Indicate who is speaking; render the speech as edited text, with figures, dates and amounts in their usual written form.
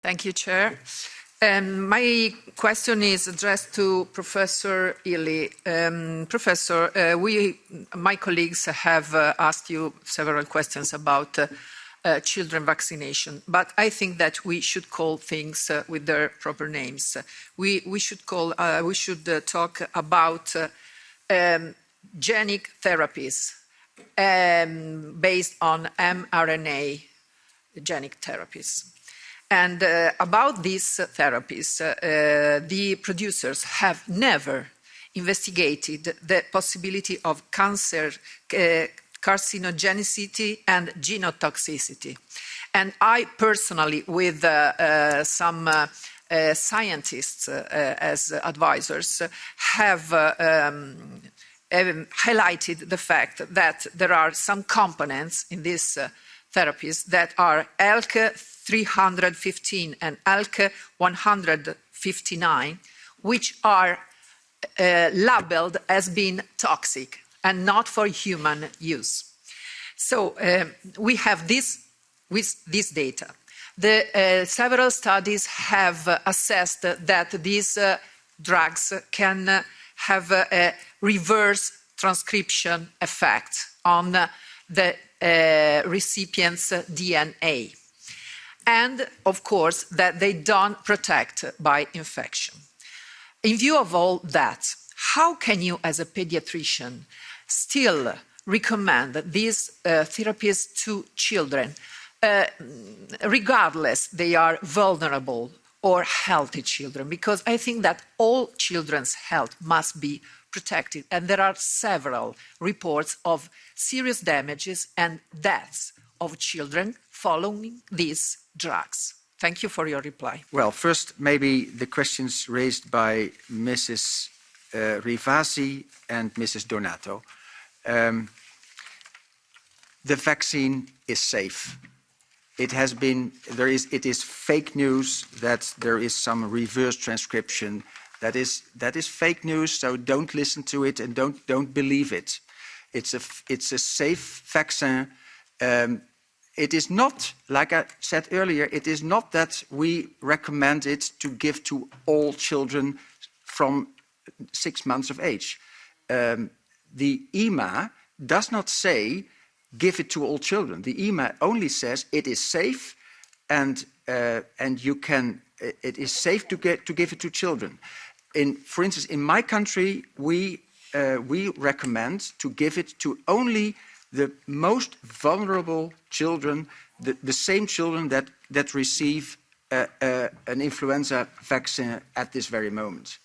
Speaker 1: Thank you, Chair. My question is addressed to Professor Illy. Professor, my colleagues have asked you several questions about children vaccination, but I think that we should call things with their proper names. We should talk about genic therapies based on mRNA genic therapies. And about these therapies, the producers have never investigated the possibility of cancer, carcinogenicity and genotoxicity. And I personally, with some scientists as advisors, have highlighted the fact that there are some components in these therapies that are ALK 315 and ALK 159, which are labeled as being toxic and not for human use. So we have this with this data. Several studies have assessed that these drugs can have a reverse transcription effect on the recipient's DNA. And, of course, that they don't protect by infection. In view of all that, how can you, as a pediatrician, still recommend these therapies to children, regardless they are vulnerable or healthy children? Because I think that all children's health must be protected, and there are several reports of serious damages and deaths of children following these drugs. Thank you for your reply.
Speaker 2: Well, first, maybe the questions raised by Mrs. Rivasi and Mrs. Donato. The vaccine is safe. It is fake news that there is some reverse transcription. That is fake news, so don't listen to it and don't believe it. It's a safe vaccine. It is not, like I said earlier, it is not that we recommend it to give to all children from 6 months of age. The EMA does not say give it to all children. The EMA only says it is safe and you can. It is safe to give it to children. For instance, in my country, we recommend to give it to only the most vulnerable children, the same children that receive an influenza vaccine at this very moment.